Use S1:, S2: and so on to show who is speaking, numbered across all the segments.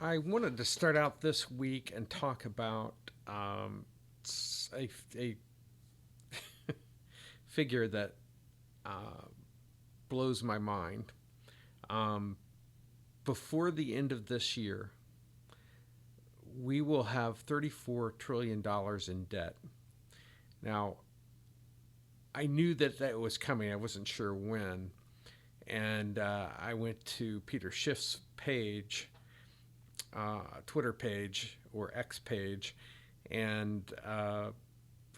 S1: I wanted to start out this week and talk about a figure that uh, blows my mind. Um, Before the end of this year, we will have $34 trillion in debt. Now, I knew that that was coming. I wasn't sure when. And I went to Peter Schiff's page, Twitter page or X page, and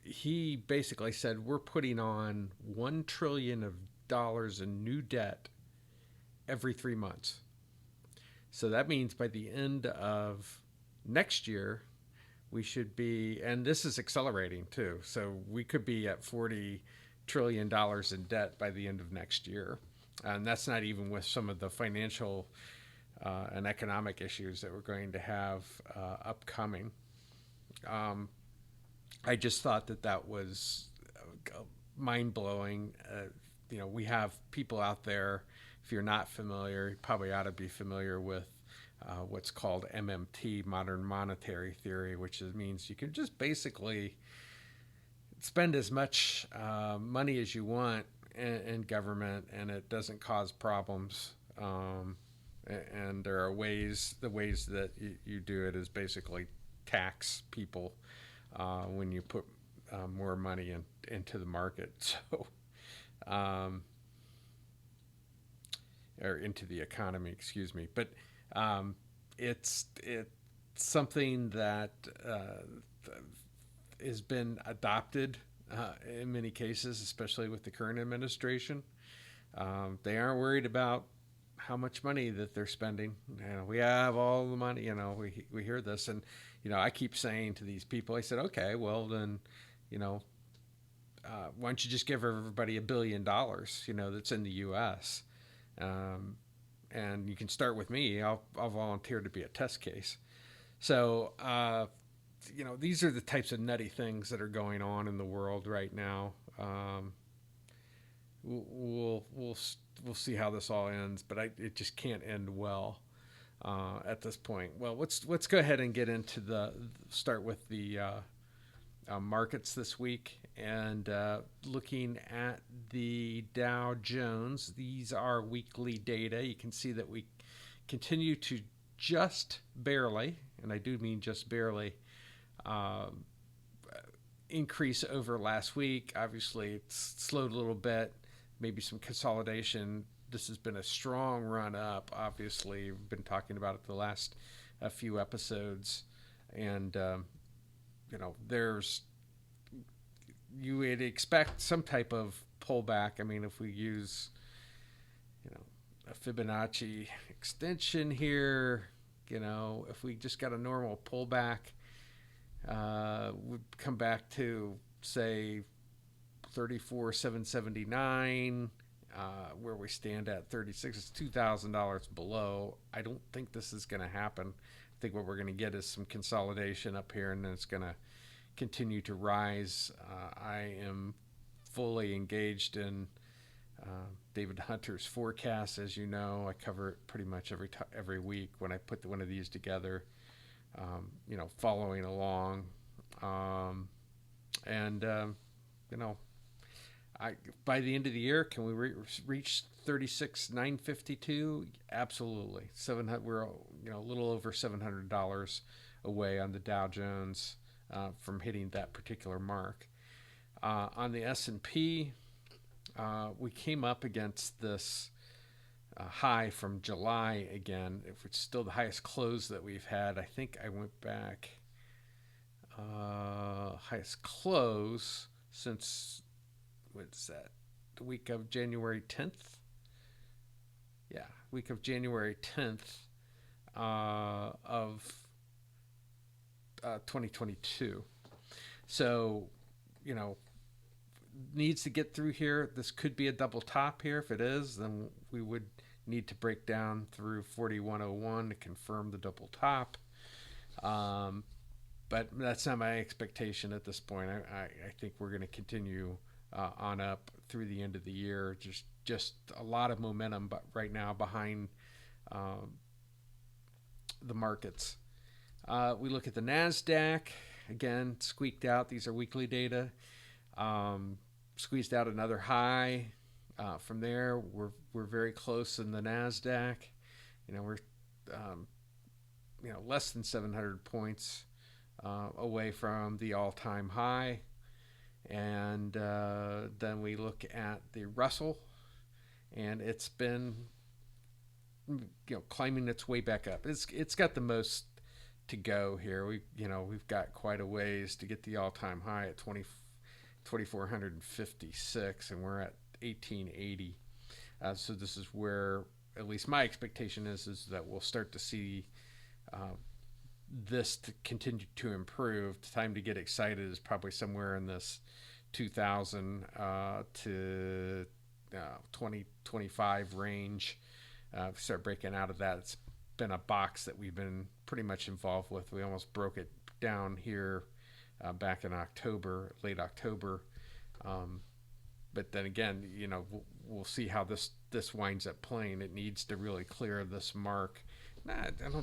S1: he basically said we're putting on $1 trillion in new debt every 3 months. So that means by the end of next year, we should be, and this is accelerating too. So we could be at $40 trillion in debt by the end of next year. And that's not even with some of the financial and economic issues that we're going to have upcoming. Um, I just thought that that was mind blowing. We have people out there. If you're not familiar, you probably ought to be familiar with what's called MMT, modern monetary theory, which means you can just basically spend as much money as you want in government, and it doesn't cause problems. And there are the ways that you do it is basically tax people when you put more money into the market. So, um, or into the economy, excuse me. But um, it's something that has been adopted in many cases, especially with the current administration. They aren't worried about how much money that they're spending. We have all the money. We hear this, and I keep saying to these people, I said, okay, well then, you know, why don't you just give everybody $1 billion? That's in the U.S. Um, and you can start with me. I'll volunteer to be a test case. So these are the types of nutty things that are going on in the world right now. We'll see how this all ends, but it just can't end well at this point. Well, let's go ahead and get into start with the markets this week, and looking at the Dow Jones. These are weekly data. You can see that we continue to just barely, and I do mean just barely, uh, increase over last week. Obviously, it's slowed a little bit, maybe some consolidation. This has been a strong run up. Obviously, we've been talking about it the last few episodes, and there's you would expect some type of pullback. I mean, if we use a Fibonacci extension here, if we just got a normal pullback, we'd come back to say 34,779, where we stand at 36. It's $2,000 below. I don't think this is going to happen. I think what we're going to get is some consolidation up here, and then it's going to continue to rise. I am fully engaged in David Hunter's forecast. As you know, I cover it pretty much every week when I put one of these together. Following along, and by the end of the year, can we reach 36,952? Absolutely. 700. We're a little over $700 away on the Dow Jones from hitting that particular mark. On the S&P, we came up against this high from July again. If it's still the highest close that we've had, I think I went back highest close since, what's that, the week of January 10th? Yeah, week of January 10th of 2022. So, needs to get through here. This could be a double top here. If it is, then we would need to break down through 4101 to confirm the double top. But that's not my expectation at this point. I think we're going to continue on up through the end of the year. Just a lot of momentum, but right now behind the markets. We look at the NASDAQ, again, squeaked out. These are weekly data. Squeezed out another high. From there, we're very close in the NASDAQ. We're less than 700 points away from the all-time high. And then we look at the Russell, and it's been climbing its way back up. It's got the most to go here. We've got quite a ways to get the all-time high at 2,456, and we're at 1880. So this is where, at least my expectation is that we'll start to see this to continue to improve. The time to get excited is probably somewhere in this 2,000 to 2025 range. Start breaking out of that. It's been a box that we've been pretty much involved with. We almost broke it down here back in October, late October. But then again, we'll see how this winds up playing. It needs to really clear this mark.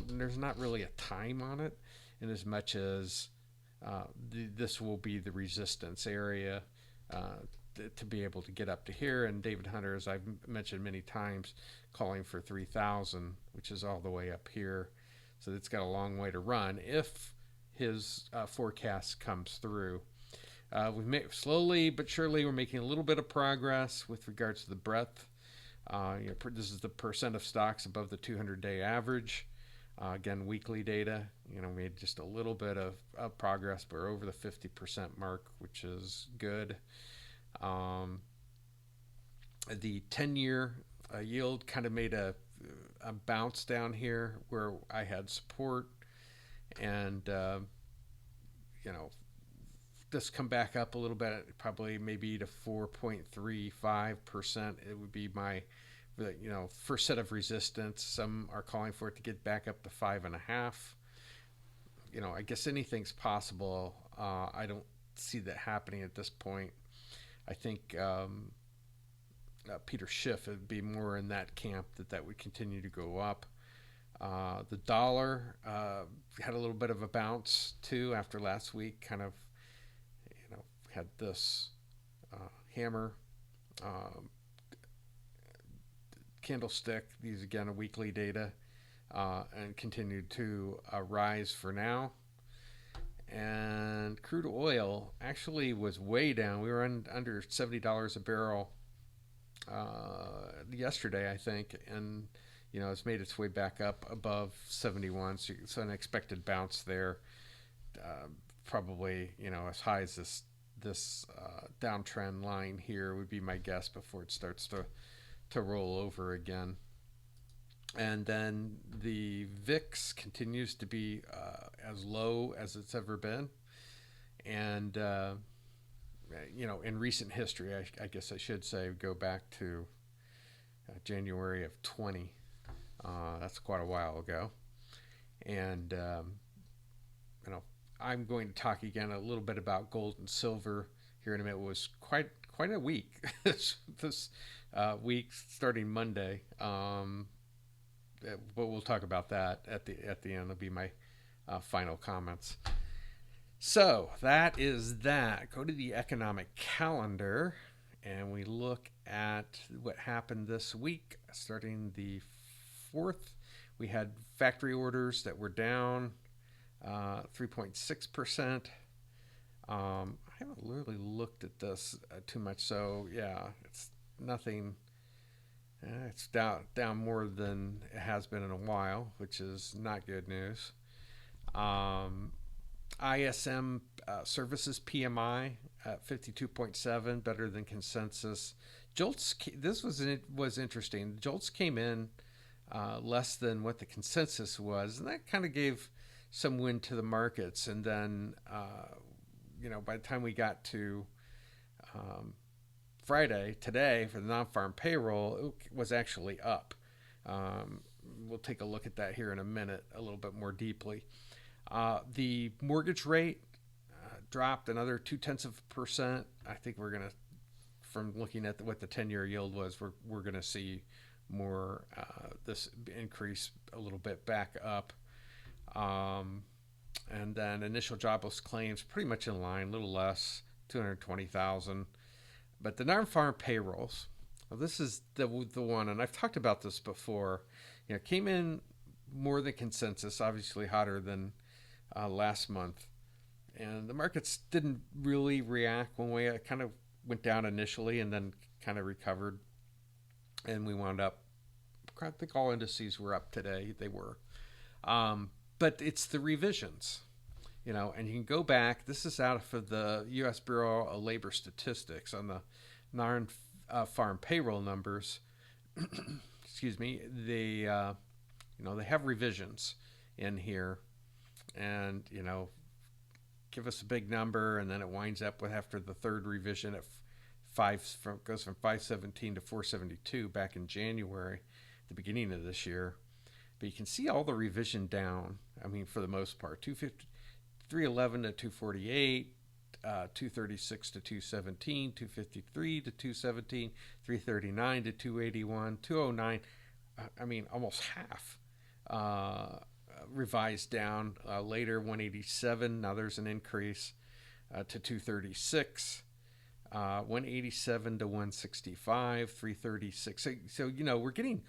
S1: There's not really a time on it, in as much as this will be the resistance area to be able to get up to here. And David Hunter, as I've mentioned many times, calling for 3,000, which is all the way up here. So it's got a long way to run if his forecast comes through. We've made, slowly but surely, we're making a little bit of progress with regards to the breadth. This is the percent of stocks above the 200-day average. Again, weekly data. Made just a little bit of progress, but we're over the 50% mark, which is good. The 10-year yield kind of made a bounce down here where I had support, and this come back up a little bit, probably maybe to 4.35%. It would be my first set of resistance. Some are calling for it to get back up to 5.5. I guess anything's possible. I don't see that happening at this point. I think Peter Schiff would be more in that camp, that would continue to go up. The dollar had a little bit of a bounce too after last week. Kind of, had this hammer candlestick. These again are weekly data, and continued to rise for now. And crude oil actually was way down. We were under $70 a barrel yesterday, I think, and it's made its way back up above 71. So it's an expected bounce there. Probably as high as this downtrend line here would be my guess before it starts to roll over again. And then the VIX continues to be as low as it's ever been. And, in recent history, I guess I should say, go back to January of 20. That's quite a while ago. And, I'm going to talk again a little bit about gold and silver here in a minute. It was quite a week this week starting Monday. But we'll talk about that at the end. It'll be my final comments. So that is that. Go to the economic calendar, and we look at what happened this week. Starting the 4th, we had factory orders that were down 3.6%. I haven't really looked at this too much, so yeah, it's nothing. It's down more than it has been in a while, which is not good news. ISM services PMI at 52.7, better than consensus. JOLTS, this was interesting. JOLTS came in less than what the consensus was, and that kind of gave some wind to the markets. And then, by the time we got to Friday, today, for the non-farm payroll, it was actually up. We'll take a look at that here in a minute a little bit more deeply. The mortgage rate dropped another 0.2%. I think we're going to, from looking at what the 10-year yield was, we're going to see more this increase a little bit back up. And then initial jobless claims pretty much in line, a little less, 220,000. But the non-farm payrolls, well, this is the one, and I've talked about this before. Came in more than consensus, obviously hotter than last month, and the markets didn't really react one way. It kind of went down initially and then kind of recovered, and we wound up. I think all indices were up today. They were, but it's the revisions, and you can go back. This is out of the U.S. Bureau of Labor Statistics on the non-farm payroll numbers. Excuse me. They have revisions in here, and give us a big number, and then it winds up with, after the third revision, at goes from 517 to 472 back in January, the beginning of this year. But you can see all the revision down. I mean, for the most part, 311 to 248, 236 to 217, 253 to 217, 339 to 281, 209. I mean, almost half revised down. Later, 187. Now there's an increase to 236. 187 to 165, 336. So we're getting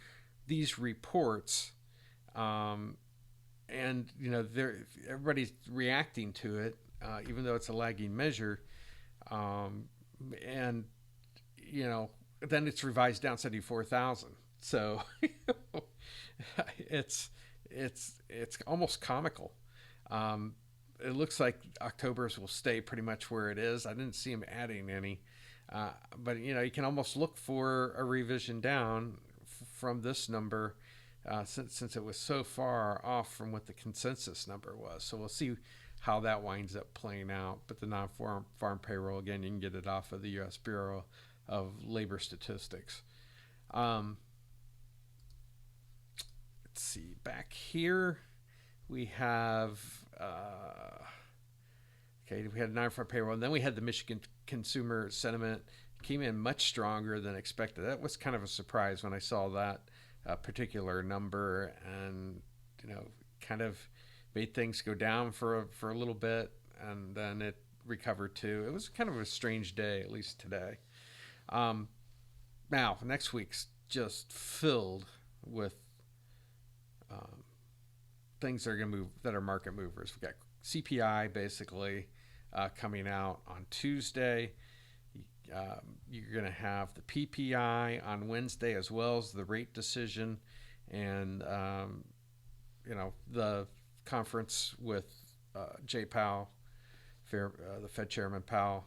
S1: these reports, and everybody's reacting to it, even though it's a lagging measure, and then it's revised down 74,000. So it's almost comical. It looks like October's will stay pretty much where it is. I didn't see him adding any, but you can almost look for a revision down from this number, since it was so far off from what the consensus number was. So we'll see how that winds up playing out. But the non-farm payroll, again, you can get it off of the U.S. Bureau of Labor Statistics. Let's see, back here we have we had non-farm payroll, and then we had the Michigan consumer sentiment. Came in much stronger than expected. That was kind of a surprise when I saw that particular number, and kind of made things go down for a little bit, and then it recovered too. It was kind of a strange day, at least today. Now next week's just filled with things that are going to move, that are market movers. We've got CPI basically coming out on Tuesday. You're going to have the PPI on Wednesday, as well as the rate decision, and the conference with Jay Powell, the Fed Chairman Powell,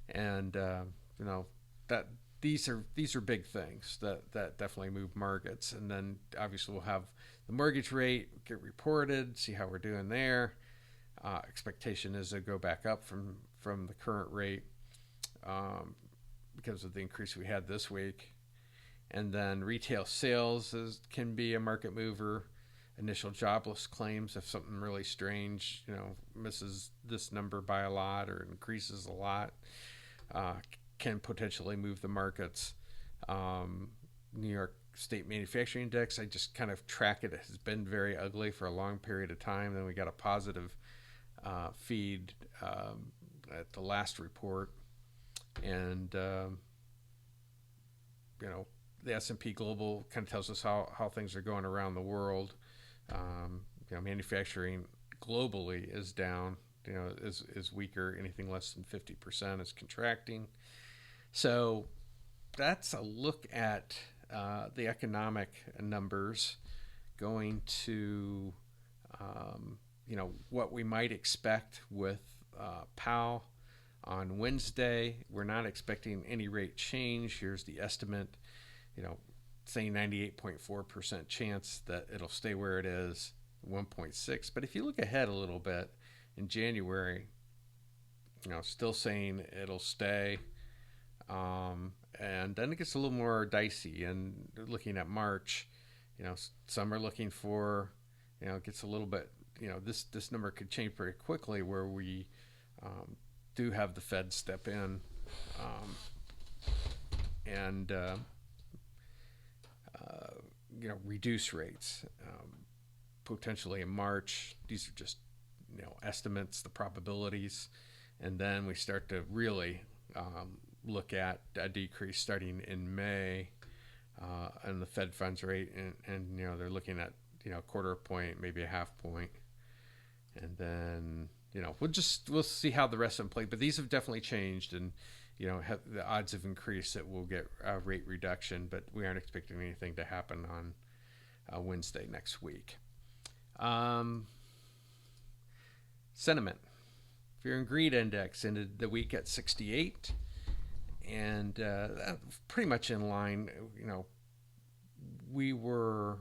S1: and that these are big things that definitely move markets. And then obviously we'll have the mortgage rate get reported, see how we're doing there. Expectation is to go back up from the current rate, because of the increase we had this week. And then retail sales can be a market mover. Initial jobless claims, if something really strange, misses this number by a lot or increases a lot, can potentially move the markets. New York State Manufacturing Index, I just kind of track it. It has been very ugly for a long period of time. Then we got a positive feed at the last report. And the S&P Global kind of tells us how things are going around the world. Manufacturing globally is down, is weaker. Anything less than 50% is contracting. So that's a look at the economic numbers, going to what we might expect with Powell on Wednesday. We're not expecting any rate change. Here's the estimate, saying 98.4% chance that it'll stay where it is, 1.6. But if you look ahead a little bit, in January, still saying it'll stay. And then it gets a little more dicey. And looking at March, some are looking for, it gets a little bit, this number could change pretty quickly, where we do have the Fed step in and reduce rates. potentially in March. These are just, estimates, the probabilities. And then we start to really look at a decrease starting in May on the Fed funds rate. And they're looking at, a quarter point, maybe a half point. And then, we'll see how the rest of them play. But these have definitely changed, and the odds have increased that we'll get a rate reduction. But we aren't expecting anything to happen on Wednesday next week. Sentiment. Fear and Greed Index ended the week at 68, and pretty much in line. We were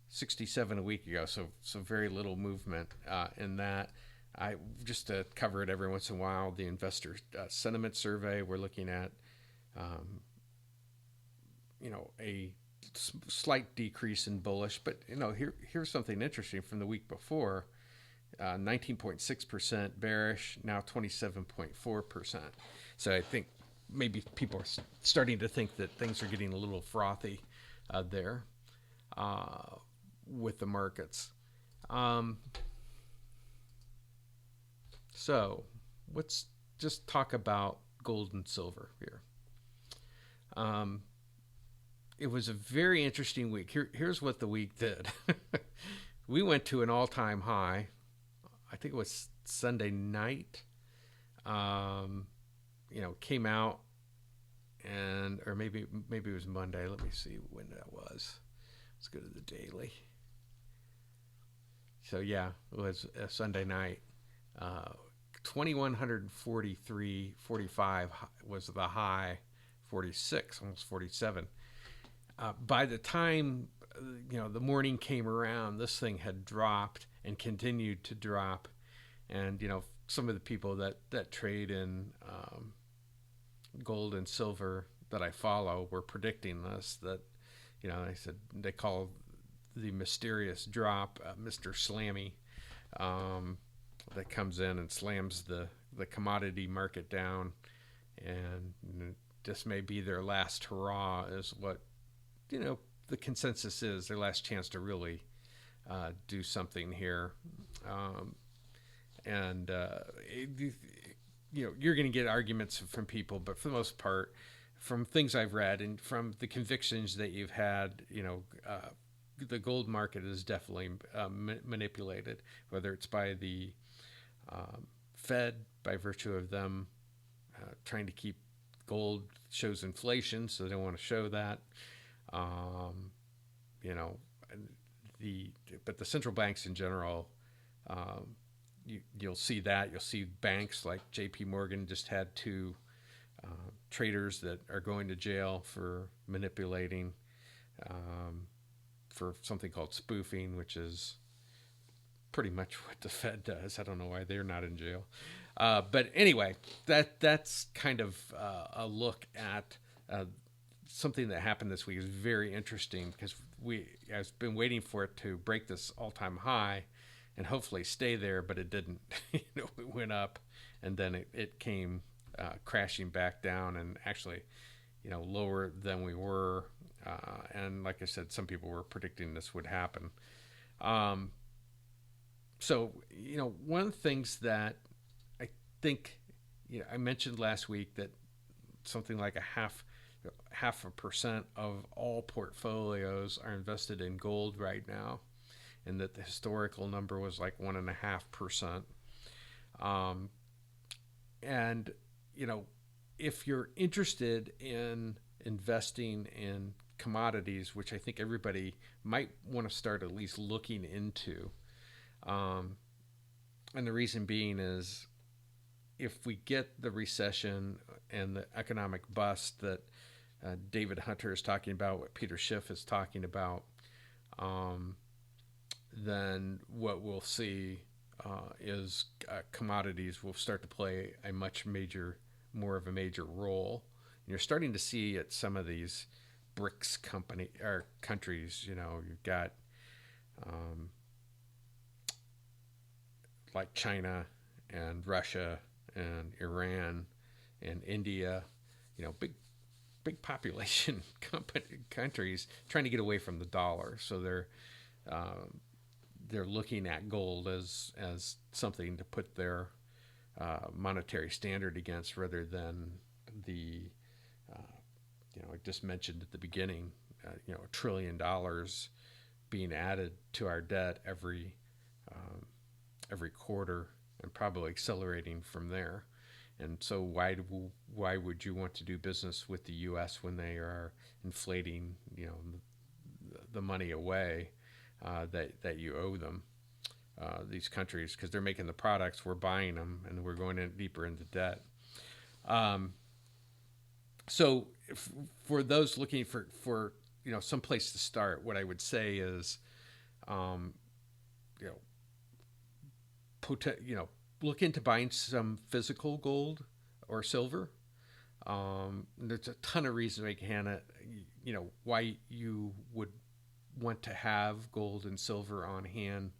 S1: 67 a week ago, so very little movement in that. I just to cover it every once in a while. The investor sentiment survey, we're looking at, a slight decrease in bullish, but here's something interesting from the week before: 19.6% bearish, now 27.4%. So I think maybe people are starting to think that things are getting a little frothy there with the markets. So let's just talk about gold and silver here. It was a very interesting week. Here's what the week did. We went to an all-time high. I think it was Sunday night. Came out, or maybe it was Monday. Let me see when that was. Let's go to the daily. So yeah, it was a Sunday night. 2143.45 was the high, 46, almost 47. By the time the morning came around, this thing had dropped and continued to drop. And some of the people that trade in gold and silver that I follow were predicting this. That they said they call the mysterious drop Mr. Slammy. That comes in and slams the commodity market down, and this may be their last hurrah, is what the consensus is, their last chance to really do something here. You're going to get arguments from people, but for the most part, from things I've read and from the convictions that you've had, the gold market is definitely manipulated, whether it's by the Fed, by virtue of them trying to keep gold shows inflation, so they don't want to show that. But the central banks in general, you'll see that. You'll see banks like J.P. Morgan just had two traders that are going to jail for manipulating, for something called spoofing, which is pretty much what the Fed does. I don't know why they're not in jail. But anyway, that's kind of a look at something that happened this week. Is very interesting because I've been waiting for it to break this all-time high and hopefully stay there, but it didn't. It went up, and then it came crashing back down, and actually, lower than we were. And like I said, some people were predicting this would happen. So, one of the things that I think, I mentioned last week that something like half a percent of all portfolios are invested in gold right now, and that the historical number was like 1.5%. And if you're interested in investing in commodities, which I think everybody might want to start at least looking into, and the reason being is, if we get the recession and the economic bust that David Hunter is talking about, what Peter Schiff is talking about, then what we'll see is commodities will start to play a more of a major role. And you're starting to see at some of these BRICS countries. You've got like China and Russia and Iran and India, big population countries trying to get away from the dollar. So they're they're looking at gold as something to put their monetary standard against, rather than the I just mentioned at the beginning, $1 trillion being added to our debt every quarter, and probably accelerating from there. And so why would you want to do business with the U.S. when they are inflating the money away that you owe them, these countries, because they're making the products, we're buying them, and we're going deeper into debt. So for those looking for some place to start, what I would say is, you know, look into buying some physical gold or silver. There's a ton of reasons why you would want to have gold and silver on hand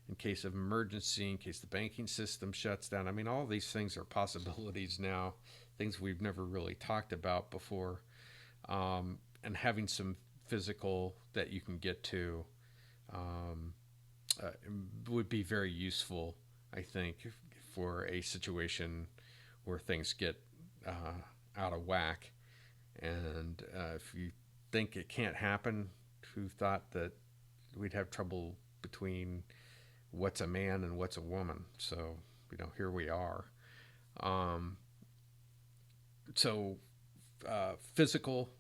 S1: in case of emergency, in case the banking system shuts down. I mean, all these things are possibilities now, things we've never really talked about before. And having some physical that you can get to would be very useful, I think, for a situation where things get out of whack. And if you think it can't happen, who thought that we'd have trouble between what's a man and what's a woman? So, here we are. Physical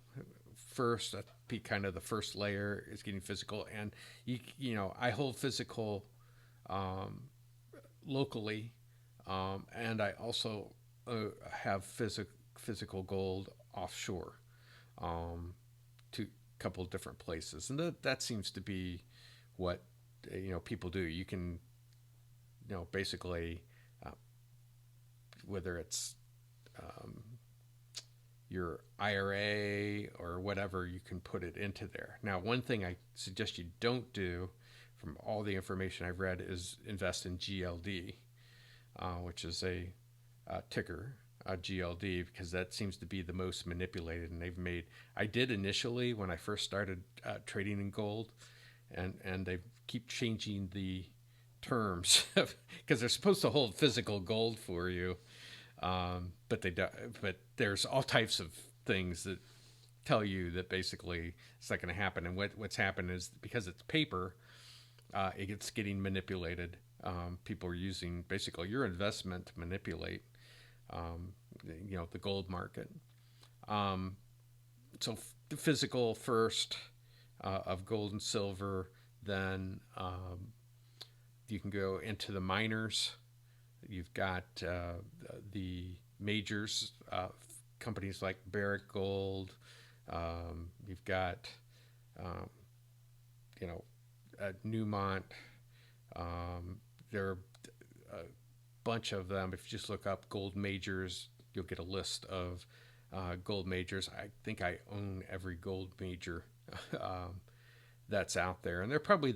S1: first, that'd be kind of the first layer, is getting physical. And I hold physical locally, and I also have physical gold offshore, to a couple of different places, and that seems to be what people do. You can basically, whether it's your IRA or whatever, you can put it into there. Now, one thing I suggest you don't do, from all the information I've read, is invest in GLD, which is a ticker, GLD, because that seems to be the most manipulated. And I did initially when I first started trading in gold, and they keep changing the terms because they're supposed to hold physical gold for you. But they don't. But there's all types of things that tell you that basically it's not going to happen. And what's happened is, because it's paper, it's getting manipulated. People are using basically your investment to manipulate, the gold market. So the physical first, of gold and silver. Then you can go into the miners. You've got the majors, companies like Barrick Gold. You've got, Newmont. There are a bunch of them. If you just look up gold majors, you'll get a list of gold majors. I think I own every gold major that's out there, and they're probably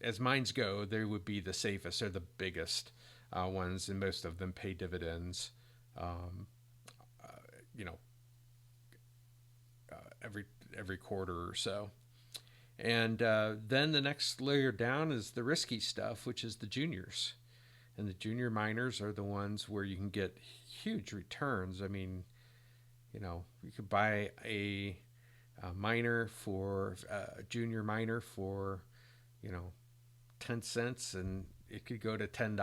S1: as mines go, they would be the safest. They're the biggest ones, and most of them pay dividends. Every quarter or so. And then the next layer down is the risky stuff, which is the juniors. And the junior miners are the ones where you can get huge returns. I mean, you could buy a junior miner for, 10 cents, and it could go to $10,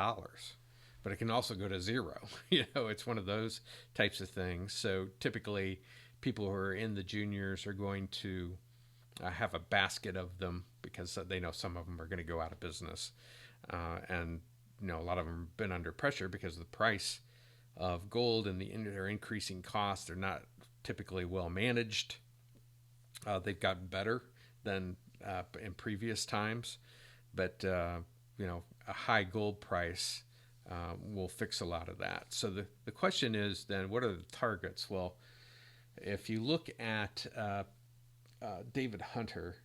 S1: but it can also go to zero. It's one of those types of things. So typically people who are in the juniors are going to have a basket of them, because they know some of them are going to go out of business. And a lot of them have been under pressure because of the price of gold and their increasing costs. They're not typically well managed. They've gotten better than in previous times, but a high gold price will fix a lot of that. So the question is then, what are the targets? Well, if you look at David Hunter,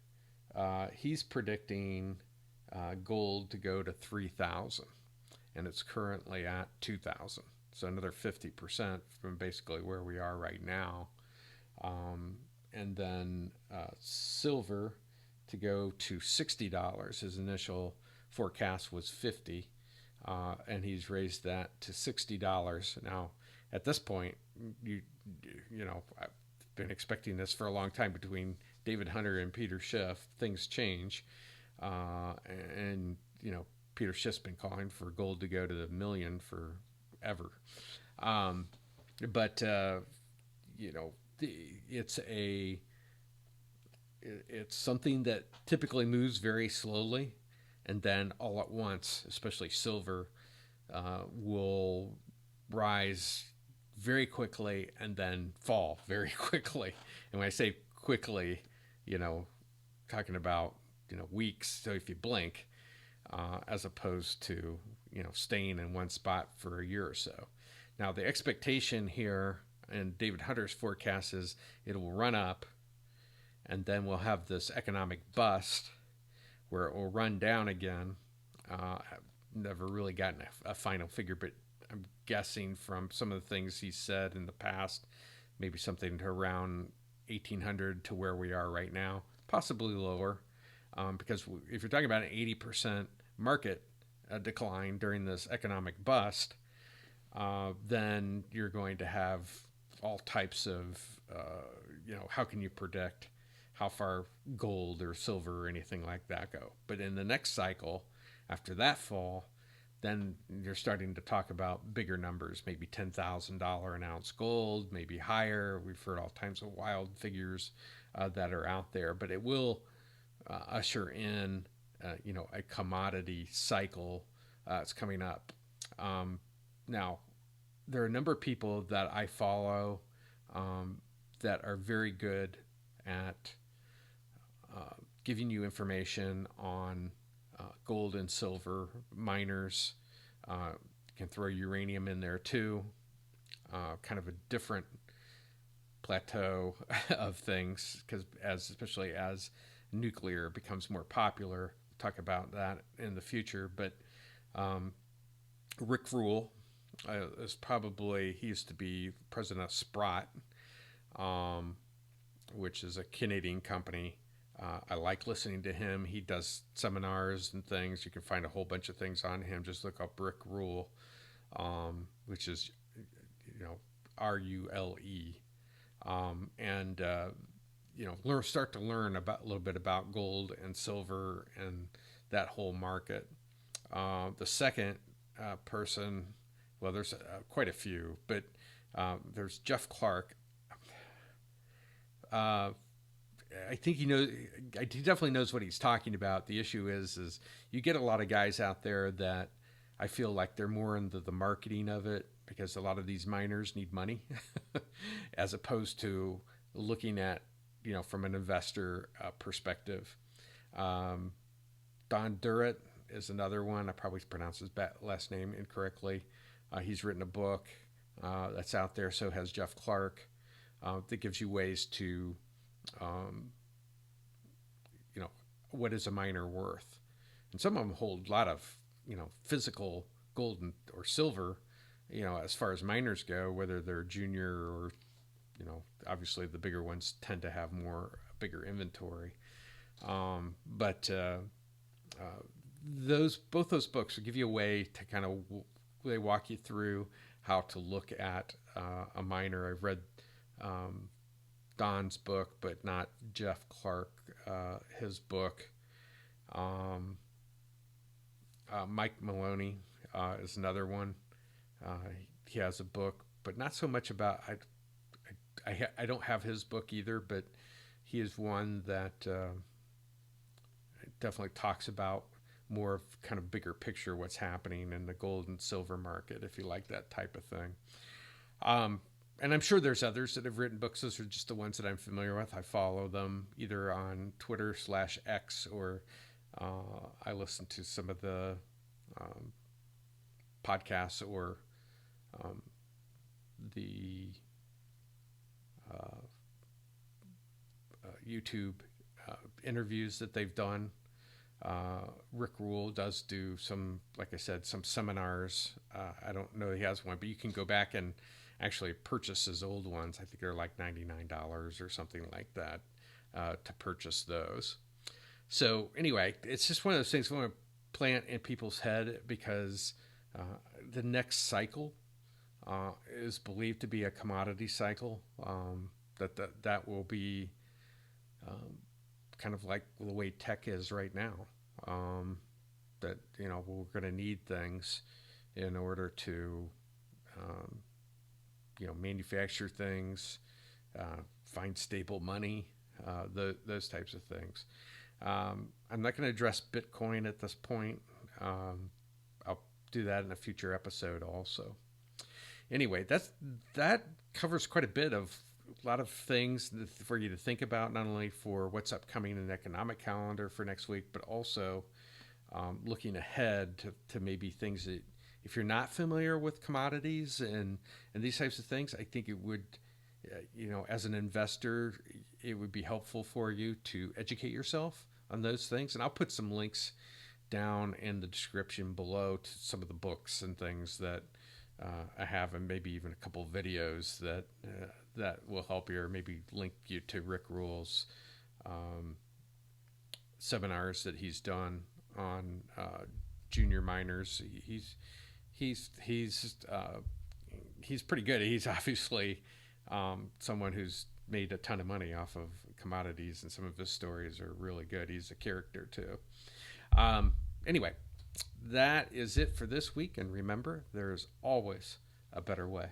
S1: he's predicting gold to go to 3,000, and it's currently at 2,000. So another 50% from basically where we are right now. And then silver to go to $60. His initial forecast was 50, and he's raised that to $60. Now, at this point, you know, I've been expecting this for a long time between David Hunter and Peter Schiff. Things change, and you know, Peter Schiff's been calling for gold to go to the million forever. But you know, it's something that typically moves very slowly, and then all at once, especially silver, will rise very quickly and then fall very quickly. And when I say quickly, you know, talking about, you know, weeks. So if you blink, as opposed to, you know, staying in one spot for a year or so. Now the expectation here in David Hunter's forecast is it will run up, and then we'll have this economic bust where it will run down again. I've never really gotten a final figure, but I'm guessing from some of the things he said in the past, maybe something to around 1,800 to where we are right now, possibly lower, because if you're talking about an 80% market decline during this economic bust, then you're going to have all types of, you know, how can you predict how far gold or silver or anything like that go? But in the next cycle, after that fall, then you're starting to talk about bigger numbers, maybe $10,000 an ounce gold, maybe higher. We've heard all kinds of wild figures that are out there, but it will usher in, you know, a commodity cycle. It's coming up. Now, there are a number of people that I follow that are very good at giving you information on gold and silver miners. Can throw uranium in there too. Kind of a different plateau of things, because especially as nuclear becomes more popular, we'll talk about that in the future. But Rick Rule is probably, he used to be president of Sprott, which is a Canadian company. I like listening to him. He does seminars and things. You can find a whole bunch of things on him. Just look up Rick Rule, which is, you know, RULE, and you know, start to learn about a little bit about gold and silver and that whole market. The second person, well, there's quite a few, but there's Jeff Clark. I think he definitely knows what he's talking about. The issue is you get a lot of guys out there that I feel like they're more into the marketing of it, because a lot of these miners need money as opposed to looking at, you know, from an investor perspective. Don Durrett is another one. I probably pronounced his last name incorrectly. He's written a book that's out there. So has Jeff Clark, that gives you ways to, you know, what is a miner worth? And some of them hold a lot of, you know, physical gold or silver, you know, as far as miners go, whether they're junior or, you know, obviously the bigger ones tend to have bigger inventory. But both those books will give you a way to kind of, they walk you through how to look at a miner. I've read Don's book, but not Jeff Clark, his book. Mike Maloney is another one. He has a book, but not so much about, I don't have his book either, but he is one that definitely talks about more of kind of bigger picture what's happening in the gold and silver market, if you like that type of thing. And I'm sure there's others that have written books. Those are just the ones that I'm familiar with. I follow them either on Twitter/X, or I listen to some of the podcasts or the YouTube interviews that they've done. Rick Rule does do some, like I said, some seminars. I don't know he has one, but you can go back and actually purchase his old ones. I think they're like $99 or something like that to purchase those. So anyway, it's just one of those things I want to plant in people's head because the next cycle is believed to be a commodity cycle. That will be kind of like the way tech is right now. That we're going to need things in order to manufacture things, find stable money, those types of things. I'm not going to address Bitcoin at this point. I'll do that in a future episode also. Anyway, that covers quite a bit of a lot of things for you to think about, not only for what's upcoming in the economic calendar for next week, but also looking ahead to maybe things that, if you're not familiar with commodities and these types of things, I think it would, as an investor, it would be helpful for you to educate yourself on those things. And I'll put some links down in the description below to some of the books and things that I have, and maybe even a couple of videos that will help you, or maybe link you to Rick Rule's seminars that he's done on junior miners. He's pretty good. He's obviously someone who's made a ton of money off of commodities, and some of his stories are really good. He's a character too. Anyway, that is it for this week. And remember, there is always a better way.